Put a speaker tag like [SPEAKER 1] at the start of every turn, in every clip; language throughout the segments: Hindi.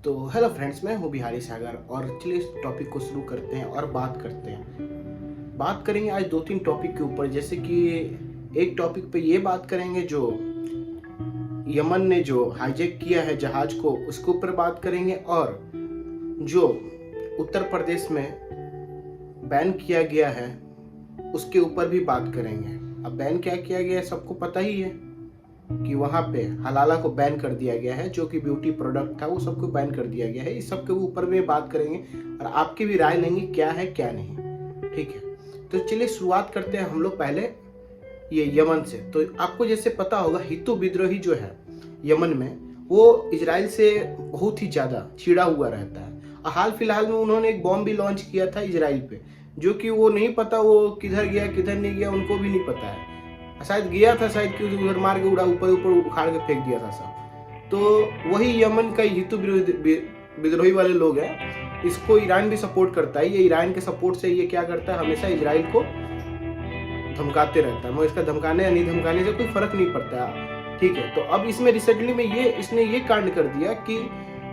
[SPEAKER 1] तो हेलो फ्रेंड्स, मैं हूँ बिहारी सागर और चलिए इस टॉपिक को शुरू करते हैं और बात करते हैं। बात करेंगे आज दो तीन टॉपिक के ऊपर, जैसे कि एक टॉपिक पे ये बात करेंगे जो यमन ने जो हाईजैक किया है जहाज को, उसके ऊपर बात करेंगे, और जो उत्तर प्रदेश में बैन किया गया है उसके ऊपर भी बात करेंगे। अब बैन क्या किया गया है सबको पता ही है कि वहाँ पे हलाला को बैन कर दिया गया है, जो कि ब्यूटी प्रोडक्ट था वो सबको बैन कर दिया गया है। इस सब के ऊपर में बात करेंगे और आपकी भी राय लेंगे क्या है क्या नहीं। ठीक है, तो चलिए शुरुआत करते हैं हम लोग पहले ये यमन से। तो आपको जैसे पता होगा, हितू विद्रोही जो है यमन में, वो इजराइल से बहुत ही ज़्यादा छिड़ा हुआ रहता है। हाल फिलहाल में उन्होंने एक बॉम्ब भी लॉन्च किया था इजराइल पे, जो कि वो नहीं पता वो किधर गया किधर नहीं गया, उनको भी नहीं पता है। शायद गया था, शायद कि उधर मार के उड़ा ऊपर ऊपर उखाड़ के फेंक दिया था सब। तो वही यमन का हितू विद्रोही वाले लोग हैं, इसको ईरान भी सपोर्ट करता है। ये ईरान के सपोर्ट से ये क्या करता है, हमेशा इजराइल को धमकाते रहता है। मगर इसका धमकाने या नहीं धमकाने से कोई फर्क नहीं पड़ता। ठीक है, तो अब इसमें रिसेंटली में इसने ये कांड कर दिया कि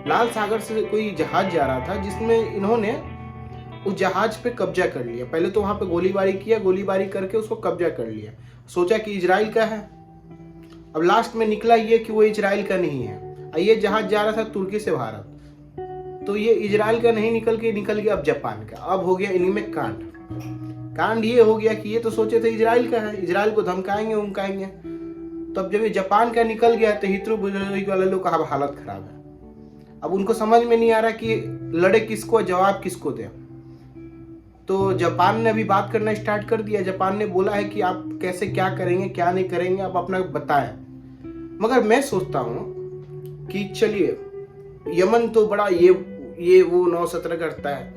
[SPEAKER 1] लाल सागर से कोई जहाज जा रहा था, जिसमें इन्होंने उस जहाज पे कब्जा कर लिया। पहले तो वहां पे गोलीबारी किया, गोलीबारी करके उसको कब्जा कर लिया, सोचा कि इजराइल का है। अब लास्ट में निकला ये कि वो इजराइल का नहीं है। ये जहाज जा रहा था तुर्की से भारत, तो ये इजराइल का नहीं निकल गया अब जापान का। अब हो गया इन्हीं में कांड ये हो गया कि ये तो सोचे थे इजराइल का है, इजराइल को धमकाएंगे उमकाएंगे। तो अब जब ये जापान का निकल गया तो हितू विद्रोही वाले लोग का हालत खराब है। अब उनको समझ में नहीं आ रहा कि लड़े किसको, जवाब किसको दे। तो जापान ने अभी बात करना स्टार्ट कर दिया। जापान ने बोला है कि आप कैसे क्या करेंगे क्या नहीं करेंगे, आप अपना बताएं। मगर मैं सोचता हूँ कि चलिए, यमन तो बड़ा ये वो 9-17 करता है,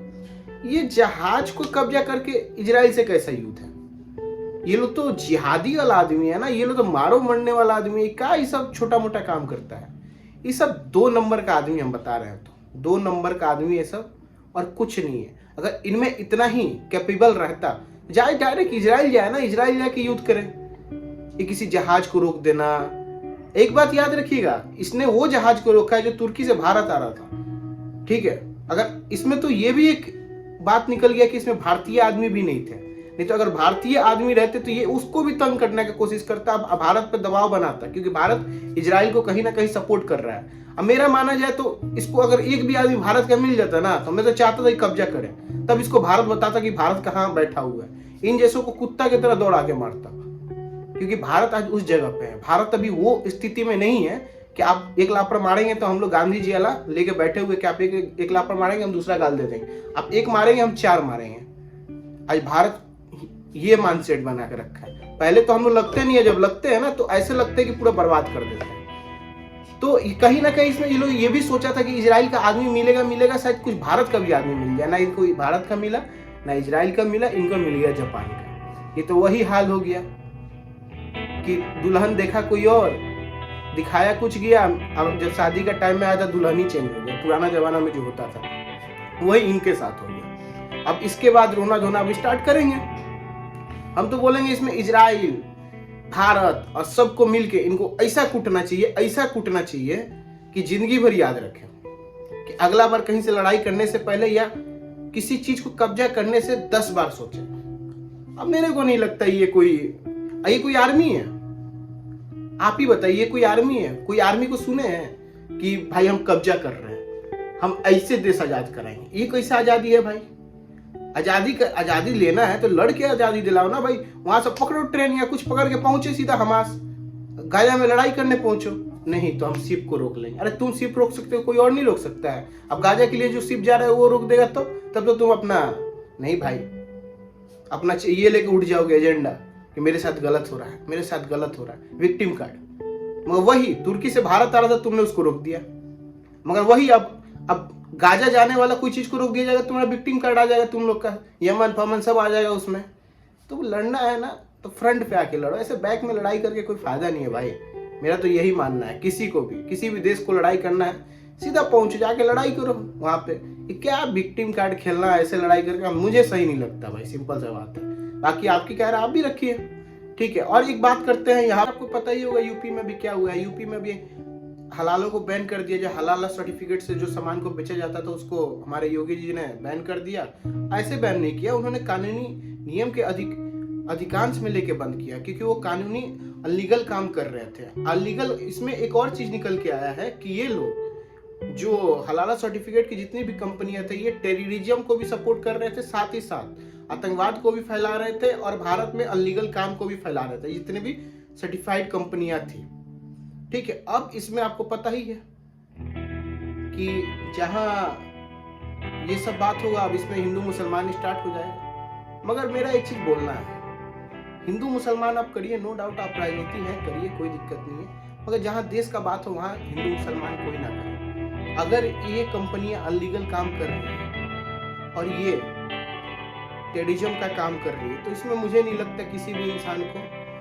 [SPEAKER 1] ये जहाज को कब्जा करके इजराइल से कैसा युद्ध है? ये लोग तो जिहादी वाला आदमी है ना, ये लोग तो मारो मरने वाला आदमी है। क्या ये सब छोटा मोटा काम करता है? ये सब 2 नंबर का आदमी हम बता रहे हैं, तो 2 नंबर का आदमी ये सब और कुछ नहीं है। अगर इनमें इतना ही कैपेबल रहता, जाए डायरेक्ट इजराइल जाए ना, इजराइल जाके युद्ध करे, ये किसी जहाज को रोक देना। एक बात याद रखिएगा, इसने वो जहाज को रोका है जो तुर्की से भारत आ रहा था। ठीक है, अगर इसमें तो ये भी एक बात निकल गया कि इसमें भारतीय आदमी भी नहीं थे, नहीं तो अगर भारतीय आदमी रहते तो ये उसको भी तंग करने की कोशिश करता, अब भारत पर दबाव बनाता, क्योंकि भारत इजराइल को कहीं ना कहीं सपोर्ट कर रहा है। अब मेरा माना जाए तो इसको अगर एक भी आदमी भारत का मिल जाता ना, तो मैं तो चाहता था कि कब्जा करे, तब इसको भारत बताता कि भारत कहाँ बैठा हुआ है। इन जैसों को कुत्ता की तरह दौड़ा के मारता, क्योंकि भारत आज उस जगह पे है। भारत अभी वो स्थिति में नहीं है कि आप एक लापड़ मारेंगे तो हम लोग गांधी जी वाला लेके बैठे हुए कि आप एक लापड़ मारेंगे हम दूसरा गाल दे देंगे, आप एक मारेंगे हम 4 मारेंगे। आज भारत ये माइंडसेट बना के रखा है। पहले तो हम लोग लगते नहीं है, जब लगते हैं ना तो ऐसे लगते हैं कि पूरा बर्बाद कर देते हैं। तो कहीं ना कहीं इसमें ये लोग ये भी सोचा था कि इजराइल का आदमी मिलेगा, शायद कुछ भारत का भी आदमी मिल जाए। ना इनको भारत का मिला, ना इजराइल का मिला, इनको मिल गया जापान का। ये तो वही हाल हो गया कि दुल्हन देखा कोई और, दिखाया कुछ गया। अब जब शादी का टाइम में आया था, दुल्हन ही चेंज हो गया। पुराना जमाना में जो होता था वही इनके साथ हो गया। अब इसके बाद रोना धोना अब स्टार्ट करेंगे। हम तो बोलेंगे इसमें इजराइल, भारत और सबको मिलके इनको ऐसा कूटना चाहिए कि जिंदगी भर याद रखें कि अगला बार कहीं से लड़ाई करने से पहले या किसी चीज को कब्जा करने से 10 बार सोचें। अब मेरे को नहीं लगता ये कोई आर्मी है। आप ही बताइए, कोई आर्मी है? कोई आर्मी को सुने हैं कि भाई हम कब्जा कर रहे हैं, हम ऐसे देश आजाद कराएंगे? ये कैसा आजादी है भाई? आजादी लेना है तो लड़ के आजादी दिलाओ ना भाई। वहां से पकड़ो ट्रेन या कुछ पकड़ के पहुंचे सीधा हमास, गाजा में लड़ाई करने पहुंचो। नहीं तो हम शिप को रोक लेंगे। अरे तुम शिप रोक सकते हो, कोई और नहीं रोक सकता है। अब गाजा के लिए जो शिप जा रहा है वो रोक देगा तो तब तो तुम अपना नहीं भाई, अपना ये लेके उठ जाओगे एजेंडा कि मेरे साथ गलत हो रहा है, विक्टिम कार्ड। मगर वही तुर्की से भारत आ रहा था, तुमने उसको रोक दिया। मगर वही अब गाजा जाने वाला कोई चीज को रोक दिया जाएगा, तुम्हारा विक्टिम कार्ड आ जाएगा, तुम लोग का यमन फमन सब आ जाएगा उसमें। तो लड़ना है ना तो फ्रंट पे आके लड़ो, ऐसे बैक में लड़ाई करके कोई फायदा नहीं है भाई। मेरा तो यही मानना है, किसी भी देश को लड़ाई करना है सीधा पहुंचो, जाके लड़ाई करो वहां पे। क्या विक्टिम कार्ड खेलना है ऐसे लड़ाई करके, मुझे सही नहीं लगता भाई, सिंपल सा बात है। बाकी आपकी कह रहा आप भी रखिए, ठीक है। और एक बात करते हैं, यहाँ आपको पता ही होगा यूपी में भी क्या हुआ है। यूपी में भी हलालों को बैन कर दिया, जो हलाला सर्टिफिकेट से जो सामान को बेचा जाता था उसको हमारे योगी जी ने बैन कर दिया। ऐसे बैन नहीं किया, उन्होंने कानूनी नियम के अधिकांश में लेके बंद किया, क्योंकि वो कानूनी अनलीगल काम कर रहे थे। अनलीगल इसमें एक और चीज निकल के आया है कि ये लोग जो हलाला सर्टिफिकेट की जितनी भी कंपनियां थे, ये टेररिज्म को भी सपोर्ट कर रहे थे, साथ ही साथ आतंकवाद को भी फैला रहे थे और भारत में अनलीगल काम को भी फैला रहे थे, जितने भी सर्टिफाइड कंपनियां थी। ठीक है, अब इसमें आपको पता ही है कि जहां ये सब बात होगा, अब इसमें हिंदू मुसलमान स्टार्ट हो जाएगा। मगर मेरा एक चीज बोलना है, हिंदू मुसलमान आप करिए, नो डाउट आप राजनीति है करिए, कोई दिक्कत नहीं है, मगर जहां देश का बात हो वहां हिंदू मुसलमान कोई ना करे। अगर ये कंपनियां अनलीगल काम कर रही है और ये टेररिज्म का काम कर रही है, तो इसमें मुझे नहीं लगता किसी भी इंसान को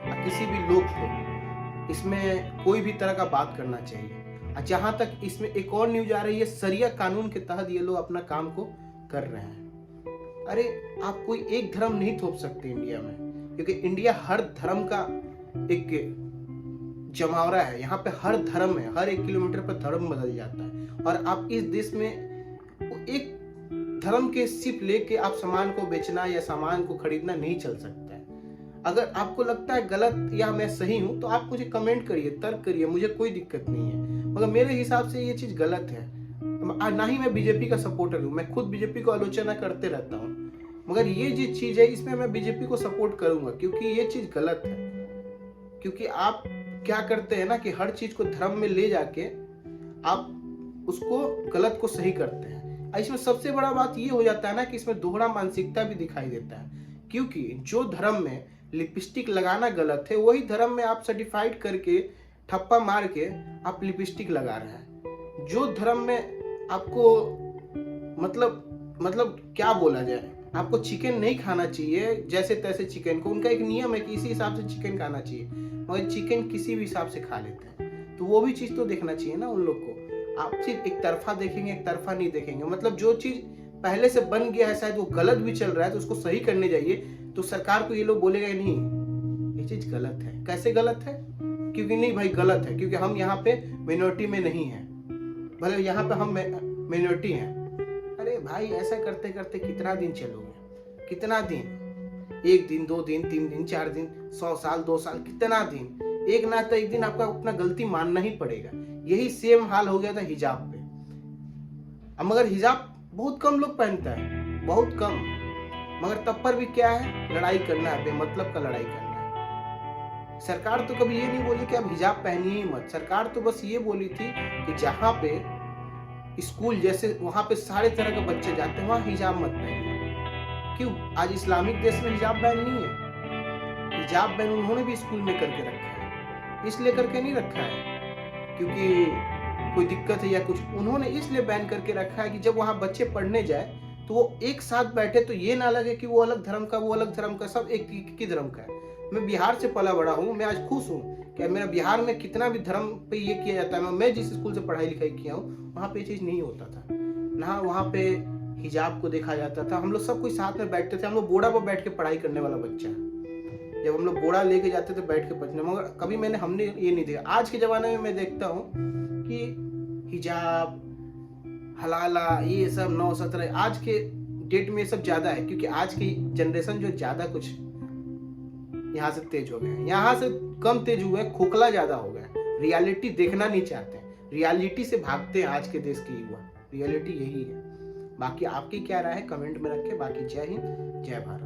[SPEAKER 1] या किसी भी लोग को इसमें कोई भी तरह का बात करना चाहिए। जहां तक इसमें एक और न्यूज आ रही है, शरिया कानून के तहत ये लोग अपना काम को कर रहे हैं। अरे आप कोई एक धर्म नहीं थोप सकते इंडिया में, क्योंकि इंडिया हर धर्म का एक जमावड़ा है। यहाँ पे हर धर्म है, हर 1 किलोमीटर पर धर्म बदल जाता है, और आप इस देश में एक धर्म के सिर्फ लेके आप सामान को बेचना या सामान को खरीदना नहीं चल सकता है। अगर आपको लगता है गलत या मैं सही हूं तो आप मुझे कमेंट करिए, तर्क करिए, मुझे कोई दिक्कत नहीं है, मगर मेरे हिसाब से ये चीज गलत है। ना ही मैं बीजेपी का सपोर्टर हूँ, मैं खुद बीजेपी को आलोचना करते रहता हूँ, मगर ये जो चीज है इसमें मैं बीजेपी को सपोर्ट करूंगा, क्योंकि ये चीज गलत है। क्योंकि आप क्या करते हैं ना कि हर चीज को धर्म में ले जाके आप उसको गलत को सही करते हैं। इसमें सबसे बड़ा बात ये हो जाता है ना कि इसमें दोहरा मानसिकता भी दिखाई देता है, क्योंकि जो धर्म में लिपस्टिक लगाना गलत है, वही धर्म में आप सर्टिफाइड करके ठप्पा मार के आप लिपस्टिक लगा रहे हैं। जो धर्म में आपको मतलब क्या बोला जाए, आपको चिकन नहीं खाना चाहिए जैसे तैसे चिकन को, उनका एक नियम है कि इसी हिसाब से चिकन खाना चाहिए, मगर चिकन किसी भी हिसाब से खा लेते हैं। तो वो भी चीज तो देखना चाहिए ना उन लोग को। आप सिर्फ एक तरफा देखेंगे, एक तरफा नहीं देखेंगे। मतलब जो चीज पहले से बन गया है, शायद वो गलत भी चल रहा है तो उसको सही करने जाइए, तो सरकार को ये लोग बोलेगा नहीं ये चीज गलत है। कैसे गलत है? क्योंकि नहीं भाई गलत है, क्योंकि हम यहाँ पे मिनोरिटी में नहीं है, भले यहाँ पे हम मिनोरिटी हैं। अरे भाई ऐसा करते करते कितना दिन चलोगे, कितना दिन, 1 दिन 2 दिन 3 दिन 4 दिन 100 साल 2 साल, कितना दिन? एक ना तो एक दिन आपका अपना गलती मानना ही पड़ेगा। यही सेम हाल हो गया था हिजाब पे। अब मगर हिजाब बहुत कम लोग पहनता है, बहुत कम, मगर तब पर भी क्या है, लड़ाई करना है, बेमतलब का लड़ाई करना है। सरकार तो कभी ये नहीं बोली कि अब हिजाब पहनिए ही मत। सरकार तो बस ये बोली थी कि जहाँ पे स्कूल जैसे वहां पे सारे तरह के बच्चे जाते हैं, वहां हिजाब मत पहनिए। क्यों? आज इस्लामिक देश में हिजाब बैन नहीं है। हिजाब बैन उन्होंने भी स्कूल में करके रखा है, इसलिए करके नहीं रखा है क्योंकि कोई दिक्कत है या कुछ, उन्होंने इसलिए बैन करके रखा है कि जब वहां बच्चे पढ़ने जाए तो वो एक साथ बैठे तो ये ना लगे कि वो अलग धर्म का, वो अलग धर्म का, सब एक ही धर्म का है। मैं बिहार से पला बड़ा हूँ, मैं आज खुश हूँ कि मेरा बिहार में कितना भी धर्म पे ये किया जाता है। मैं जिस स्कूल से पढ़ाई लिखाई किया हूँ वहाँ पे ये चीज़ नहीं होता था ना, वहाँ पे हिजाब को देखा जाता था। हम लोग सब कोई साथ में बैठते थे, हम लोग बोड़ा पर बैठ के पढ़ाई करने वाला बच्चा, जब हम लोग बोड़ा लेके जाते थे बैठ के पढ़ने, मगर कभी हमने ये नहीं देखा। आज के ज़माने में मैं देखता हूँ कि हिजाब हलाला ये सब 9-17 आज के डेट में ये सब ज़्यादा है, क्योंकि आज की जनरेशन जो ज़्यादा कुछ यहाँ से तेज हो गए, यहाँ से कम तेज हुए, खोखला ज़्यादा हो गया, रियलिटी देखना नहीं चाहते, रियलिटी से भागते हैं आज के देश के युवा। रियलिटी यही है। बाकी आपकी क्या राय है कमेंट में रखें। बाकी जय हिंद, जय भारत।